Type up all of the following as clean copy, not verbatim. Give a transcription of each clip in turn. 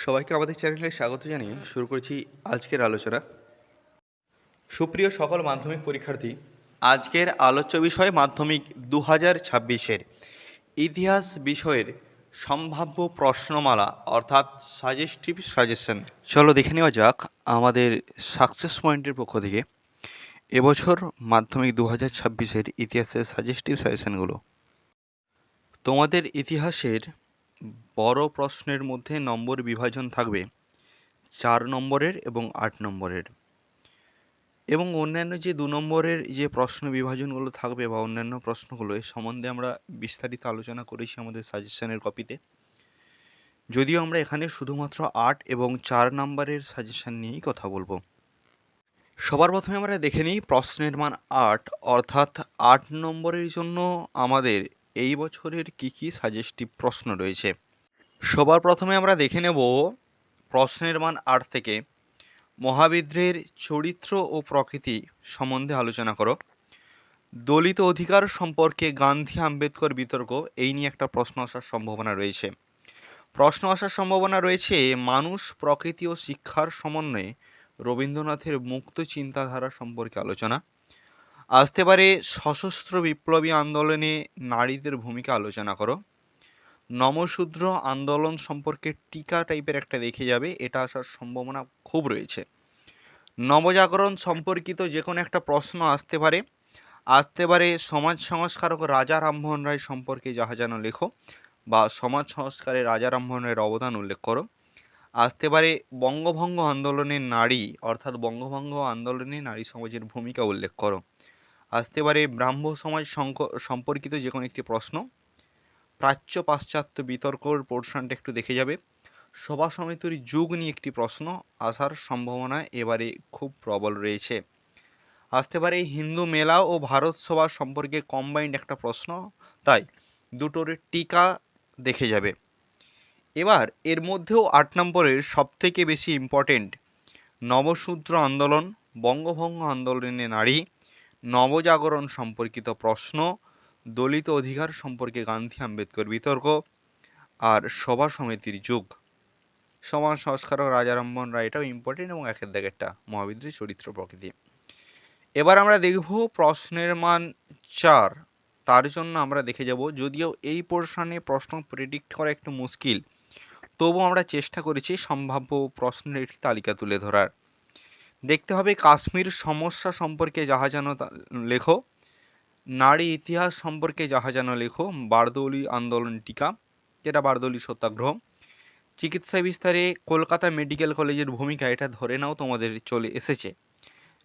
সবাইকে আমাদের চ্যানেলে স্বাগত জানিয়ে শুরু করেছি আজকের আলোচনা। সুপ্রিয় সকল মাধ্যমিক পরীক্ষার্থী, আজকের আলোচ্য বিষয় মাধ্যমিক 2026-এর ইতিহাস বিষয়ের সম্ভাব্য প্রশ্নমালা অর্থাৎ সাজেস্টিভ সাজেশন। চলো দেখে নেওয়া যাক আমাদের সাকসেস পয়েন্টের পক্ষ থেকে এবছর মাধ্যমিক 2026-এর ইতিহাসের সাজেস্টিভ সাজেশনগুলো। তোমাদের ইতিহাসের বড় প্রশ্নের মধ্যে নম্বর বিভাজন থাকবে 4 নম্বরের এবং 8 নম্বরের, এবং অন্যান্য যে 2 নম্বরের যে প্রশ্ন বিভাজনগুলো থাকবে বা অন্যান্য প্রশ্নগুলো এর সম্বন্ধে আমরা বিস্তারিত আলোচনা করেছি আমাদের সাজেশনের কপিতে। যদিও আমরা এখানে শুধুমাত্র 8 এবং 4 নম্বরের সাজেশন নিয়েই কথা বলবো। সবার প্রথমে আমরা দেখে নিই প্রশ্নের মান 8 অর্থাৎ 8 নম্বরের জন্য আমাদের এই বছরের কি সাজেস্টিভ প্রশ্ন রয়েছে। সবার প্রথমে আমরা দেখে নেব প্রশ্নের মান 8 থেকে মহাবিদ্রের চরিত্র ও প্রকৃতি সম্বন্ধে আলোচনা করো। দলিত অধিকার সম্পর্কে গান্ধী আম্বেদকর বিতর্ক, এই নিয়ে একটা প্রশ্ন আসার সম্ভাবনা রয়েছে। মানুষ, প্রকৃতি ও শিক্ষার সমন্বয়ে রবীন্দ্রনাথের মুক্ত চিন্তাধারা সম্পর্কে আলোচনা। আসতে পারে সশস্ত্র বিপ্লবী আন্দোলনে নারীদের ভূমিকা আলোচনা করো। নমশূদ্র আন্দোলন সম্পর্কে টিকা টাইপের একটা দেখে যাবে, এটা আসার সম্ভাবনা খুব রয়েছে। নবজাগরণ সম্পর্কিত যে কোনো একটা প্রশ্ন আসতে পারে সমাজ সংস্কারক রাজা রামমোহন রায় সম্পর্কে যাহা যেন লেখো, বা সমাজ সংস্কারে রাজা রামমোহন রায়ের অবদান উল্লেখ করো। আসতে পারে বঙ্গভঙ্গ আন্দোলনের নারী, অর্থাৎ বঙ্গভঙ্গ আন্দোলনে নারী সমাজের ভূমিকা উল্লেখ করো। আসতে পারে ব্রাহ্ম সমাজ সম্পর্কিত যে কোনো একটি প্রশ্ন। প্রাচ্য পাশ্চাত্য বিতর্কর পোর্শনটা একটু দেখে যাবে। সভা সমিতির যুগ নিয়ে একটি প্রশ্ন আসার সম্ভাবনা এবারে খুব প্রবল রয়েছে। আসতে পারে হিন্দু মেলা ও ভারত সভা সম্পর্কে কম্বাইন্ড একটা প্রশ্ন, তাই দুটোর টিকা দেখে যাবে। এবার এর মধ্যেও 8 নম্বরের সবথেকে বেশি ইম্পর্টেন্ট নবশূদ্র আন্দোলন, বঙ্গভঙ্গ আন্দোলনে নারী, নবজাগরণ সম্পর্কিত প্রশ্ন, দলিত অধিকার সম্পর্কে গান্ধী আম্বেদকর বিতর্ক, আর সভা সমিতির যুগ, সমাজ সংস্কারক রাজা রামমোহন রায়, এটাও ইম্পর্টেন্ট এবং একের দাগেরটা মহাবিদ্রের চরিত্র প্রকৃতি। এবার আমরা দেখব প্রশ্নের মান 4, তার জন্য আমরা দেখে যাব, যদিও এই পোর্শনে প্রশ্ন প্রেডিক্ট করা একটু মুশকিল, তবু আমরা চেষ্টা করেছি সম্ভাব্য প্রশ্নের একটি তালিকা তুলে ধরার। দেখতে হবে কাশ্মীর সমস্যা সম্পর্কে যাহা যেন লেখো, নারী ইতিহাস সম্পর্কে যাহা যেন লেখো, বারদৌলি আন্দোলন টিকা, যেটা বারদৌলি সত্যাগ্রহ, চিকিৎসা বিস্তারে কলকাতা মেডিকেল কলেজের ভূমিকা, এটা ধরে নাও তোমাদের চলে এসেছে।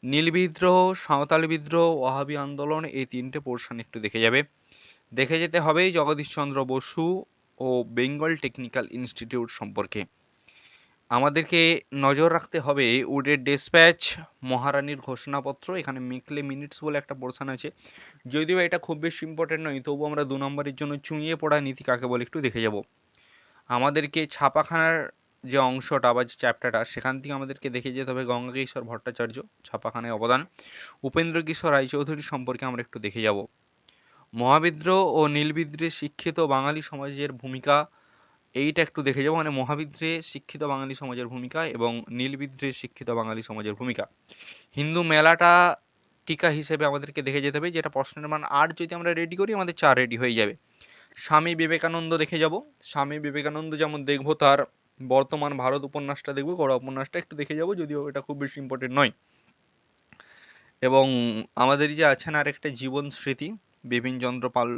নীল বিদ্রোহ, সাঁওতাল বিদ্রোহ, ওয়াহাবি আন্দোলন, এই 3টে পোর্শন একটু দেখে যাবে। দেখে যেতে হবে জগদীশচন্দ্র বসু ও বেঙ্গল টেকনিক্যাল ইনস্টিটিউট সম্পর্কে। আমাদেরকে নজর রাখতে হবে উডের ডেসপ্যাচ, মহারানীর ঘোষণাপত্র, এখানে মেকলে মিনিটস বলে একটা পোর্শন আছে, যদিও এটা খুব বেশি ইম্পর্টেন্ট নয়, তবু আমরা 2 নম্বরের জন্য চুঁইয়ে পড়া নীতি কাকে বলে একটু দেখে যাব। আমাদেরকে ছাপাখানার যে অংশটা বা যে চ্যাপ্টারটা, সেখান থেকে আমাদেরকে দেখে যেতে হবে গঙ্গাকেশ্বর ভট্টাচার্য, ছাপাখানায় অবদান, উপেন্দ্র কিশোর রায়চৌধুরী সম্পর্কে আমরা একটু দেখে যাব। মহাবিদ্রোহ ও নীলবিদ্রোহে শিক্ষিত বাঙালি সমাজের ভূমিকা, এইটা একটু দেখে যাব, মানে মহাবিদ্রোহে শিক্ষিত বাঙালি সমাজের ভূমিকা এবং নীলবিদ্রোহে শিক্ষিত বাঙালি সমাজের ভূমিকা। হিন্দু মেলাটা টিকা হিসেবে আমাদেরকে দেখে যেতে হবে, যেটা প্রশ্নের মান 8 যদি আমরা রেডি করি আমাদের 4 রেডি হয়ে যাবে। স্বামী বিবেকানন্দ দেখে যাব, স্বামী বিবেকানন্দ যেমন দেখব, তার বর্তমান ভারত উপন্যাসটা দেখব, গড়া উপন্যাসটা একটু দেখে যাব, যদিও এটা খুব বেশি ইম্পর্টেন্ট নয়। এবং আমাদের যে আছেন আরেকটা জীবন স্মৃতি বিপিনচন্দ্র পাল,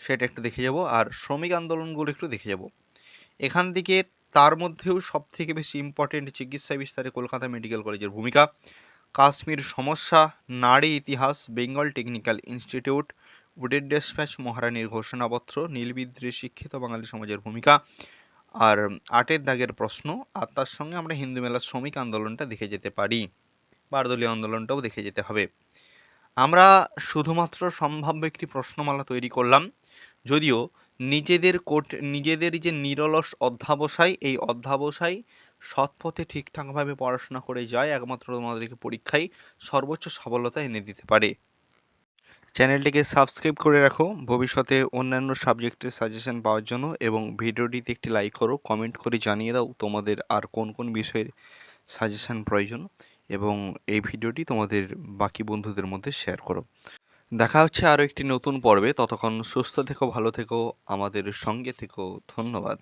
সেটা একটু দেখে যাব, আর শ্রমিক আন্দোলনগুলো একটু দেখে যাব। এখান থেকে তার মধ্যেও সব থেকে বেশি ইম্পর্টেন্ট চিকিৎসা বিস্তারে কলকাতা মেডিকেল কলেজের ভূমিকা, কাশ্মীর সমস্যা, নারী ইতিহাস, বেঙ্গল টেকনিক্যাল ইনস্টিটিউট, উডের ডেসপ্যাচ, মহারানীর ঘোষণাপত্র, নীলবিদ্রোহে শিক্ষিত বাঙালি সমাজের ভূমিকা, আর 8 দাগের প্রশ্ন, আর তার সঙ্গে আমরা হিন্দু মেলার শ্রমিক আন্দোলনটা দেখে যেতে পারি, বারদলীয় আন্দোলনটাও দেখে যেতে হবে। আমরা শুধুমাত্র সম্ভাব্য একটি প্রশ্নমালা তৈরি করলাম, যদিও নিজেদের যে নিরলস অধ্যাবসায়, এই অধ্যাবসায় সৎপথে ঠিকঠাকভাবে পড়াশোনা করে যায়, একমাত্র তোমাদেরকে পরীক্ষায় সর্বোচ্চ সফলতা এনে দিতে পারে। চ্যানেলটিকে সাবস্ক্রাইব করে রাখো ভবিষ্যতে অন্যান্য সাবজেক্টের সাজেশন পাওয়ার জন্য, এবং ভিডিওটিতে একটি লাইক করো, কমেন্ট করে জানিয়ে দাও তোমাদের আর কোন কোন বিষয়ের সাজেশন প্রয়োজন, এবং এই ভিডিওটি তোমাদের বাকি বন্ধুদের মধ্যে শেয়ার করো। দেখা হচ্ছে আরও একটি নতুন পর্বে। ততক্ষণ সুস্থ থেকো, ভালো থেকো, আমাদের সঙ্গে থেকো। ধন্যবাদ।